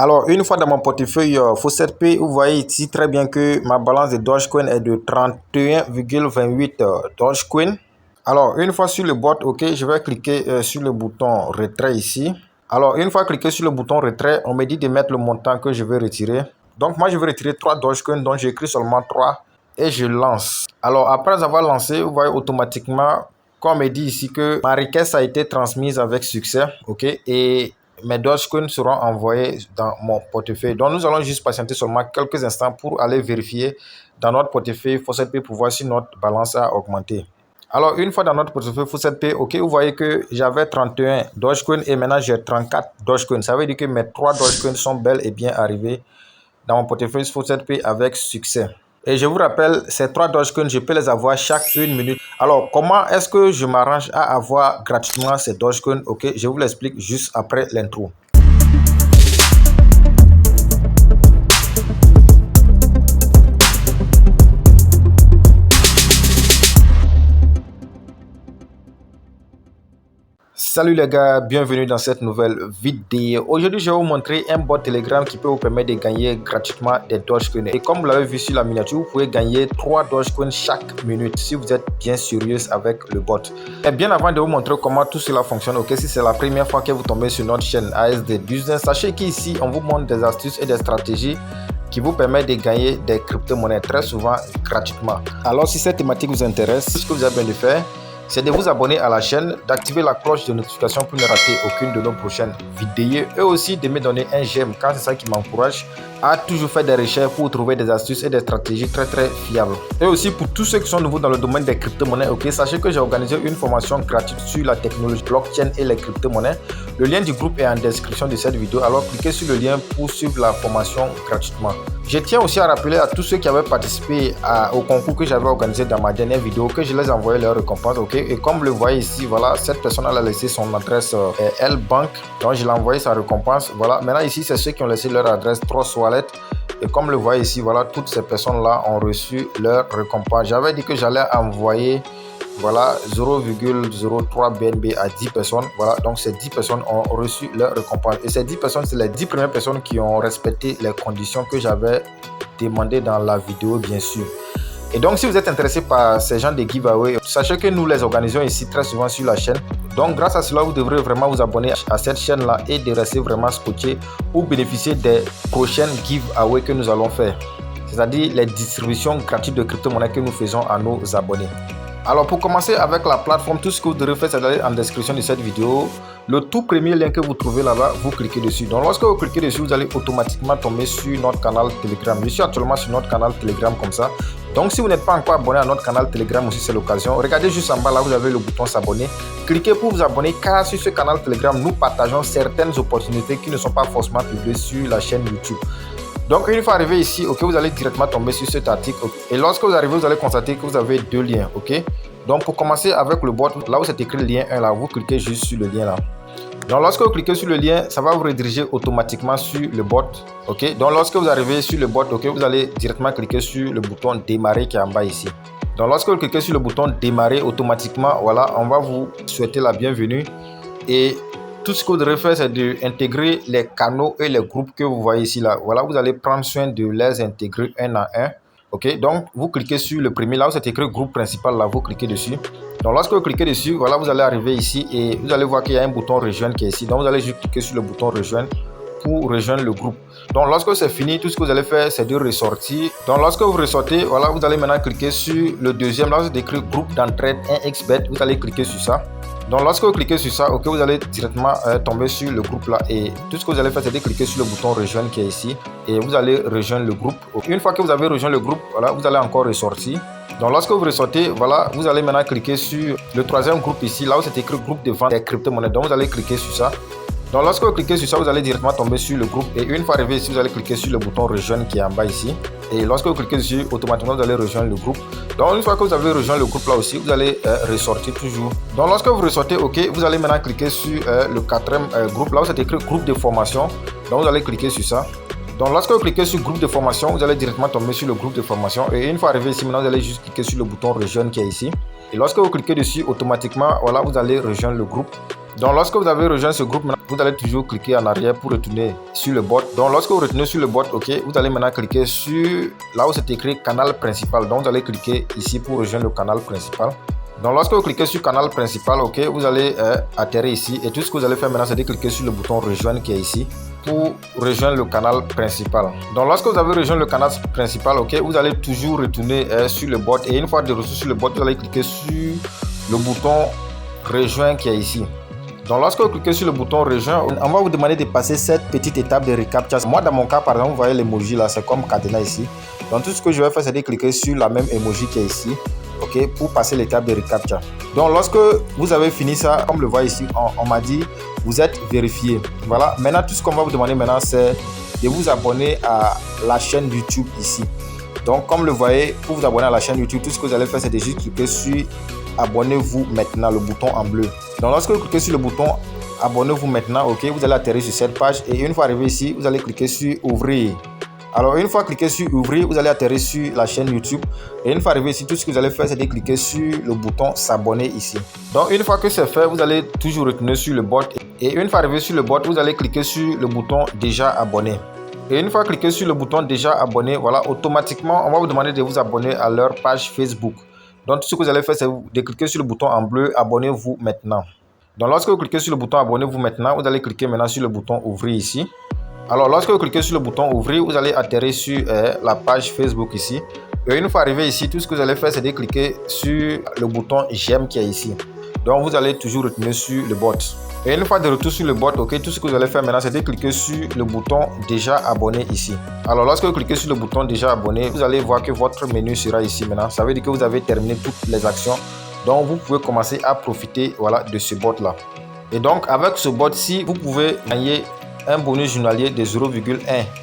Alors, une fois dans mon portefeuille Fawcett Pay, vous voyez ici très bien que ma balance de Dogecoin est de 31,28 Dogecoin. Alors, une fois sur le bot, ok, je vais cliquer sur le bouton retrait ici. Alors, une fois cliqué sur le bouton retrait, on me dit de mettre le montant que je vais retirer. Donc, moi, je vais retirer 3 Dogecoin, donc j'écris seulement 3 et je lance. Alors, après avoir lancé, vous voyez automatiquement qu'on me dit ici que ma requête a été transmise avec succès, ok, et mes Dogecoin seront envoyés dans mon portefeuille. Donc, nous allons juste patienter seulement quelques instants pour aller vérifier dans notre portefeuille Fawcett Pay pour voir si notre balance a augmenté. Alors, une fois dans notre portefeuille Fawcett Pay, ok, vous voyez que j'avais 31 Dogecoin et maintenant j'ai 34 Dogecoin. Ça veut dire que mes 3 Dogecoin sont bel et bien arrivés dans mon portefeuille Fawcett Pay avec succès. Et je vous rappelle, ces 3 Dogecoin, je peux les avoir chaque 1 minute. Alors, comment est-ce que je m'arrange à avoir gratuitement ces Dogecoin? Ok, je vous l'explique juste après l'intro. Salut les gars, bienvenue dans cette nouvelle vidéo. Aujourd'hui, je vais vous montrer un bot Telegram qui peut vous permettre de gagner gratuitement des Dogecoin. Et comme vous l'avez vu sur la miniature, vous pouvez gagner 3 Dogecoin chaque minute si vous êtes bien sérieux avec le bot. Et bien avant de vous montrer comment tout cela fonctionne, ok, si c'est la première fois que vous tombez sur notre chaîne ASD Business, sachez qu'ici, on vous montre des astuces et des stratégies qui vous permettent de gagner des crypto-monnaies très souvent gratuitement. Alors, si cette thématique vous intéresse, ce que vous avez besoin de faire, c'est de vous abonner à la chaîne, d'activer la cloche de notification pour ne rater aucune de nos prochaines vidéos et aussi de me donner un j'aime car c'est ça qui m'encourage à toujours faire des recherches pour trouver des astuces et des stratégies très fiables. Et aussi pour tous ceux qui sont nouveaux dans le domaine des crypto-monnaies, ok, sachez que j'ai organisé une formation gratuite sur la technologie blockchain et les crypto-monnaies. Le lien du groupe est en description de cette vidéo, alors cliquez sur le lien pour suivre la formation gratuitement. Je tiens aussi à rappeler à tous ceux qui avaient participé au concours que j'avais organisé dans ma dernière vidéo que je les ai envoyé leur récompense, ok. Et comme vous le voyez ici, voilà, cette personne a laissé son adresse L-Bank, donc je l'ai envoyé sa récompense. Voilà, maintenant ici c'est ceux qui ont laissé leur adresse Trust Wallet. Et comme vous le voyez ici, voilà, toutes ces personnes-là ont reçu leur récompense. J'avais dit que j'allais envoyer, voilà, 0,03 BNB à 10 personnes. Voilà, donc ces 10 personnes ont reçu leur récompense. Et ces 10 personnes, c'est les 10 premières personnes qui ont respecté les conditions que j'avais demandées dans la vidéo, bien sûr. Et donc, si vous êtes intéressé par ces genres de giveaway, sachez que nous les organisons ici très souvent sur la chaîne. Donc, grâce à cela, vous devrez vraiment vous abonner à cette chaîne-là et de rester vraiment scotché pour bénéficier des prochaines giveaways que nous allons faire. C'est-à-dire les distributions gratuites de crypto-monnaies que nous faisons à nos abonnés. Alors, pour commencer avec la plateforme, tout ce que vous devrez faire, c'est d'aller en description de cette vidéo. Le tout premier lien que vous trouvez là-bas, vous cliquez dessus. Donc, lorsque vous cliquez dessus, vous allez automatiquement tomber sur notre canal Telegram. Je suis actuellement sur notre canal Telegram comme ça. Donc, si vous n'êtes pas encore abonné à notre canal Telegram aussi, c'est l'occasion. Regardez juste en bas, là, vous avez le bouton s'abonner. Cliquez pour vous abonner, car sur ce canal Telegram, nous partageons certaines opportunités qui ne sont pas forcément publiées sur la chaîne YouTube. Donc, une fois arrivé ici, ok, vous allez directement tomber sur cet article. Okay. Et lorsque vous arrivez, vous allez constater que vous avez deux liens, ok. Donc, pour commencer avec le bot, là où c'est écrit lien 1, là, vous cliquez juste sur le lien là. Donc, lorsque vous cliquez sur le lien, ça va vous rediriger automatiquement sur le bot, ok. Donc, lorsque vous arrivez sur le bot, ok, vous allez directement cliquer sur le bouton démarrer qui est en bas ici. Donc, lorsque vous cliquez sur le bouton démarrer, automatiquement, voilà, on va vous souhaiter la bienvenue et tout ce que vous devrez faire, c'est d'intégrer les canaux et les groupes que vous voyez ici là. Voilà, vous allez prendre soin de les intégrer un à un. Ok, donc vous cliquez sur le premier là où c'est écrit groupe principal là, vous cliquez dessus. Donc lorsque vous cliquez dessus, voilà, vous allez arriver ici et vous allez voir qu'il y a un bouton rejoindre qui est ici. Donc vous allez juste cliquer sur le bouton rejoindre pour rejoindre le groupe. Donc lorsque c'est fini, tout ce que vous allez faire, c'est de ressortir. Donc lorsque vous ressortez, voilà, vous allez maintenant cliquer sur le deuxième là où c'est écrit groupe d'entraide 1xBet. Vous allez cliquer sur ça. Donc lorsque vous cliquez sur ça, ok, vous allez directement tomber sur le groupe là et tout ce que vous allez faire, c'est de cliquer sur le bouton rejoindre qui est ici et vous allez rejoindre le groupe. Une fois que vous avez rejoint le groupe, voilà, vous allez encore ressortir. Donc lorsque vous ressortez, voilà, vous allez maintenant cliquer sur le troisième groupe ici, là où c'est écrit groupe de vente des crypto-monnaies. Donc vous allez cliquer sur ça. Donc lorsque vous cliquez sur ça, vous allez directement tomber sur le groupe et une fois arrivé ici, vous allez cliquer sur le bouton rejoindre qui est en bas ici et lorsque vous cliquez dessus, automatiquement vous allez rejoindre le groupe. Donc une fois que vous avez rejoint le groupe là aussi, vous allez ressortir toujours. Donc lorsque vous ressortez, ok, vous allez maintenant cliquer sur le quatrième groupe là où c'est écrit groupe de formation. Donc vous allez cliquer sur ça. Donc lorsque vous cliquez sur groupe de formation, vous allez directement tomber sur le groupe de formation et une fois arrivé ici, maintenant vous allez juste cliquer sur le bouton rejoindre qui est ici et lorsque vous cliquez dessus, automatiquement, voilà, vous allez rejoindre le groupe. Donc lorsque vous avez rejoint ce groupe, vous allez toujours cliquer en arrière pour retourner sur le bot. Donc lorsque vous retournez sur le bot, ok, vous allez maintenant cliquer sur là où c'est écrit canal principal. Donc vous allez cliquer ici pour rejoindre le canal principal. Donc lorsque vous cliquez sur canal principal, ok, vous allez atterrir ici et tout ce que vous allez faire maintenant, c'est de cliquer sur le bouton rejoindre qui est ici pour rejoindre le canal principal. Donc lorsque vous avez rejoint le canal principal, ok, vous allez toujours retourner sur le bot et une fois de retour sur le bot, vous allez cliquer sur le bouton rejoindre qui est ici. Donc lorsque vous cliquez sur le bouton rejoindre, on va vous demander de passer cette petite étape de recaptcha. Moi dans mon cas par exemple, vous voyez l'emoji là, c'est comme cadenas ici. Donc tout ce que je vais faire, c'est de cliquer sur la même emoji qui est ici, ok, pour passer l'étape de recaptcha. Donc lorsque vous avez fini ça, comme le voit ici, on m'a dit vous êtes vérifié. Voilà, maintenant tout ce qu'on va vous demander maintenant, c'est de vous abonner à la chaîne YouTube ici. Donc comme le voyez, pour vous abonner à la chaîne YouTube, tout ce que vous allez faire, c'est de juste cliquer sur abonnez-vous maintenant, le bouton en bleu. Donc lorsque vous cliquez sur le bouton abonnez-vous maintenant, ok, vous allez atterrir sur cette page et une fois arrivé ici, vous allez cliquer sur ouvrir. Alors une fois cliqué sur ouvrir, vous allez atterrir sur la chaîne YouTube et une fois arrivé ici, tout ce que vous allez faire, c'est de cliquer sur le bouton s'abonner ici. Donc une fois que c'est fait, vous allez toujours retourner sur le bot et une fois arrivé sur le bot, vous allez cliquer sur le bouton déjà abonné. Et une fois cliqué sur le bouton déjà abonné, voilà, automatiquement on va vous demander de vous abonner à leur page Facebook. Donc tout ce que vous allez faire, c'est de cliquer sur le bouton en bleu abonnez-vous maintenant. Donc lorsque vous cliquez sur le bouton abonnez-vous maintenant, vous allez cliquer maintenant sur le bouton ouvrir ici. Alors lorsque vous cliquez sur le bouton ouvrir, vous allez atterrir sur la page Facebook ici. Et une fois arrivé ici, tout ce que vous allez faire, c'est de cliquer sur le bouton j'aime qui est ici. Donc vous allez toujours retourner sur le bot. Et une fois de retour sur le bot, ok, tout ce que vous allez faire maintenant, c'est de cliquer sur le bouton déjà abonné ici. Alors lorsque vous cliquez sur le bouton déjà abonné, vous allez voir que votre menu sera ici maintenant. Ça veut dire que vous avez terminé toutes les actions. Donc vous pouvez commencer à profiter, voilà, de ce bot là. Et donc avec ce bot ci, vous pouvez gagner un bonus journalier de 0,1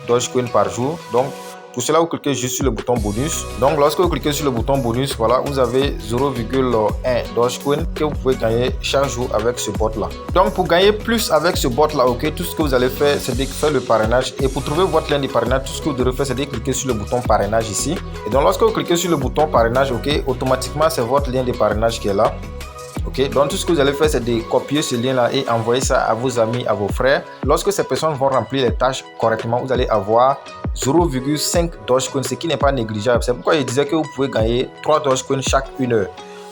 Dogecoin par jour. Donc pour cela, vous cliquez juste sur le bouton bonus. Donc lorsque vous cliquez sur le bouton bonus, voilà, vous avez 0,1 Dogecoin que vous pouvez gagner chaque jour avec ce bot là. Donc pour gagner plus avec ce bot là, ok, tout ce que vous allez faire, c'est de faire le parrainage. Et pour trouver votre lien de parrainage, tout ce que vous devez faire, c'est de cliquer sur le bouton parrainage ici. Et donc lorsque vous cliquez sur le bouton parrainage, ok, automatiquement c'est votre lien de parrainage qui est là. Ok, donc tout ce que vous allez faire, c'est de copier ce lien là et envoyer ça à vos amis, à vos frères. Lorsque ces personnes vont remplir les tâches correctement, vous allez avoir 0,5 Dogecoin, ce qui n'est pas négligeable. C'est pourquoi je disais que vous pouvez gagner 3 Dogecoin chaque 1 heure.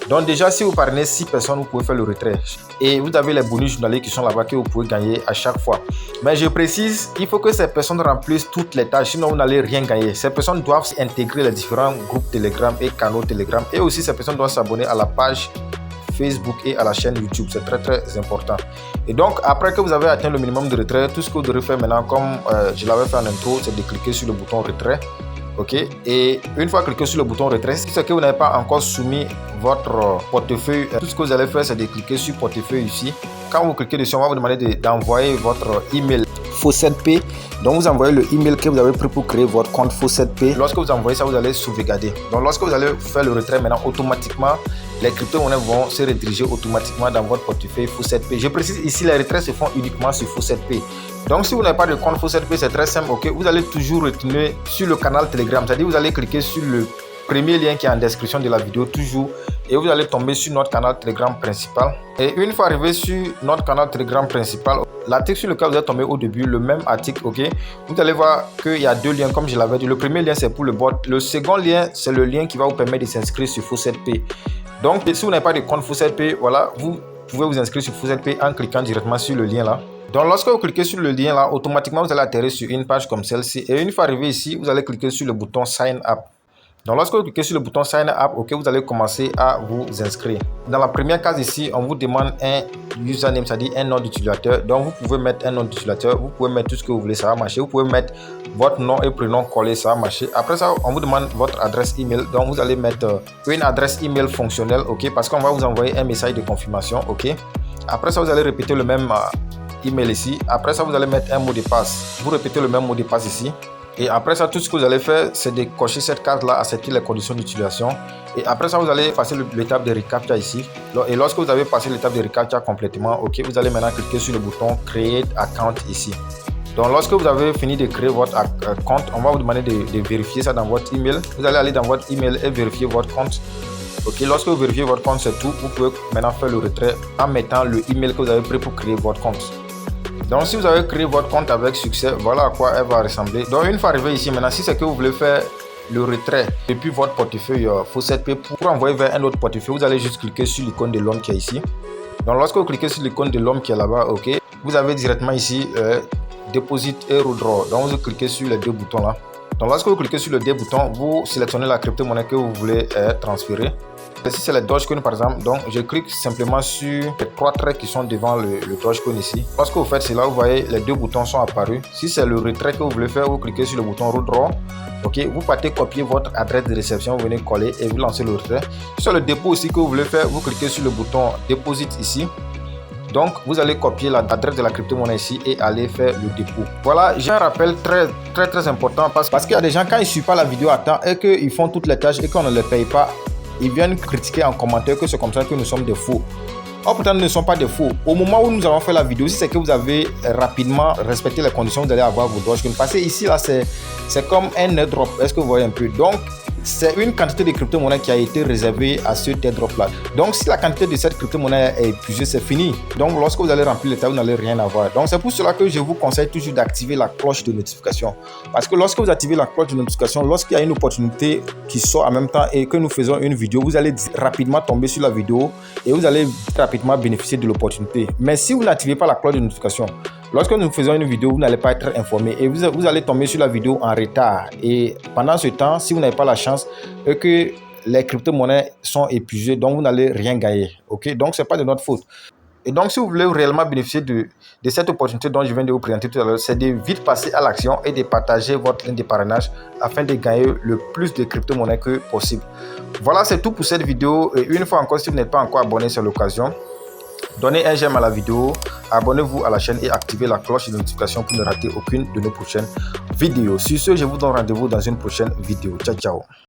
Donc déjà, si vous parrainez 6 personnes, vous pouvez faire le retrait. Et vous avez les bonus journaliers qui sont là-bas que vous pouvez gagner à chaque fois. Mais je précise, il faut que ces personnes remplissent toutes les tâches, sinon vous n'allez rien gagner. Ces personnes doivent intégrer les différents groupes Telegram et canaux Telegram. Et aussi, ces personnes doivent s'abonner à la page Facebook et à la chaîne YouTube. C'est très très important. Et donc après que vous avez atteint le minimum de retrait, tout ce que vous devez faire maintenant, comme je l'avais fait en intro, c'est de cliquer sur le bouton retrait. Ok, et une fois cliqué sur le bouton retrait, si c'est que vous n'avez pas encore soumis votre portefeuille, tout ce que vous allez faire, c'est de cliquer sur portefeuille ici. Quand vous cliquez dessus, on va vous demander d'envoyer votre email Faucet-P. Donc vous envoyez le email que vous avez pris pour créer votre compte Faucet-P. Lorsque vous envoyez ça, vous allez sauvegarder. Donc lorsque vous allez faire le retrait maintenant, automatiquement les crypto-monnaies vont se rediriger automatiquement dans votre portefeuille Faucet-P. Je précise ici, les retraits se font uniquement sur Faucet-P. Donc si vous n'avez pas de compte Faucet-P, c'est très simple. Ok, vous allez toujours retourner sur le canal Telegram. C'est-à-dire vous allez cliquer sur le premier lien qui est en description de la vidéo toujours et vous allez tomber sur notre canal Telegram principal. Et une fois arrivé sur notre canal Telegram principal, l'article sur lequel vous êtes tombé au début, le même article, ok, vous allez voir qu'il y a deux liens comme je l'avais dit. Le premier lien c'est pour le bot. Le second lien c'est le lien qui va vous permettre de s'inscrire sur Faucet-P. Donc si vous n'avez pas de compte Faucet-P, voilà, vous pouvez vous inscrire sur Faucet-P en cliquant directement sur le lien là. Donc lorsque vous cliquez sur le lien là, automatiquement vous allez atterrir sur une page comme celle-ci. Et une fois arrivé ici, vous allez cliquer sur le bouton Sign Up. Donc lorsque vous cliquez sur le bouton Sign Up, ok, vous allez commencer à vous inscrire. Dans la première case ici, on vous demande un username, c'est-à-dire un nom d'utilisateur. Donc vous pouvez mettre un nom d'utilisateur, vous pouvez mettre tout ce que vous voulez, ça va marcher. Vous pouvez mettre votre nom et prénom collé, ça va marcher. Après ça, on vous demande votre adresse email. Donc vous allez mettre une adresse email fonctionnelle, ok, parce qu'on va vous envoyer un message de confirmation, ok. Après ça, vous allez répéter le même email ici. Après ça, vous allez mettre un mot de passe. Vous répétez le même mot de passe ici. Et après ça, tout ce que vous allez faire, c'est de cocher cette case-là, accepter les conditions d'utilisation. Et après ça, vous allez passer l'étape de recaptcha ici. Et lorsque vous avez passé l'étape de recaptcha complètement, ok, vous allez maintenant cliquer sur le bouton Create Account ici. Donc lorsque vous avez fini de créer votre compte, on va vous demander de vérifier ça dans votre email. Vous allez aller dans votre email et vérifier votre compte. Ok, lorsque vous vérifiez votre compte, c'est tout. Vous pouvez maintenant faire le retrait en mettant le email que vous avez pris pour créer votre compte. Donc si vous avez créé votre compte avec succès, voilà à quoi elle va ressembler. Donc une fois arrivé ici maintenant, si c'est que vous voulez faire le retrait depuis votre portefeuille Fawcett pour envoyer vers un autre portefeuille, vous allez juste cliquer sur l'icône de l'homme qui est ici. Donc lorsque vous cliquez sur l'icône de l'homme qui est là-bas, ok, vous avez directement ici Deposit et Withdraw. Donc vous cliquez sur les deux boutons là. Donc lorsque vous cliquez sur le deux boutons, vous sélectionnez la crypto-monnaie que vous voulez transférer. Si c'est les Dogecoin par exemple, donc je clique simplement sur les trois traits qui sont devant le Dogecoin ici. Lorsque vous faites cela, vous voyez les deux boutons sont apparus. Si c'est le retrait que vous voulez faire, vous cliquez sur le bouton Withdraw. Ok, vous partez copier votre adresse de réception, vous venez coller et vous lancez le retrait. Sur le dépôt aussi que vous voulez faire, vous cliquez sur le bouton Deposit ici. Donc, vous allez copier l'adresse de la crypto-monnaie ici et aller faire le dépôt. Voilà, j'ai un rappel très important parce qu'il y a des gens, quand ils ne suivent pas la vidéo à temps et qu'ils font toutes les tâches et qu'on ne les paye pas, ils viennent critiquer en commentaire que c'est comme ça que nous sommes des faux. Or, pourtant, nous ne sommes pas des faux. Au moment où nous avons fait la vidéo, si c'est que vous avez rapidement respecté les conditions, vous allez avoir vos Dogecoin. Parce que ici, là, c'est comme un airdrop. Est-ce que vous voyez un peu? Donc, c'est une quantité de crypto-monnaie qui a été réservée à ce airdrop-là. Donc, si la quantité de cette crypto-monnaie est épuisée, c'est fini. Donc, lorsque vous allez remplir les tas, vous n'allez rien avoir. Donc, c'est pour cela que je vous conseille toujours d'activer la cloche de notification. Parce que lorsque vous activez la cloche de notification, lorsqu'il y a une opportunité qui sort en même temps et que nous faisons une vidéo, vous allez rapidement tomber sur la vidéo et vous allez rapidement bénéficier de l'opportunité. Mais si vous n'activez pas la cloche de notification, lorsque nous faisons une vidéo, vous n'allez pas être informé et vous allez tomber sur la vidéo en retard. Et pendant ce temps, si vous n'avez pas la chance que les crypto-monnaies sont épuisées, donc vous n'allez rien gagner. Ok, donc ce n'est pas de notre faute. Et donc, si vous voulez réellement bénéficier de cette opportunité dont je viens de vous présenter tout à l'heure, c'est de vite passer à l'action et de partager votre lien de parrainage afin de gagner le plus de crypto-monnaies que possible. Voilà, c'est tout pour cette vidéo. Et une fois encore, si vous n'êtes pas encore abonné, c'est l'occasion. Donnez un j'aime à la vidéo, abonnez-vous à la chaîne et activez la cloche de notification pour ne rater aucune de nos prochaines vidéos. Sur ce, je vous donne rendez-vous dans une prochaine vidéo. Ciao, ciao.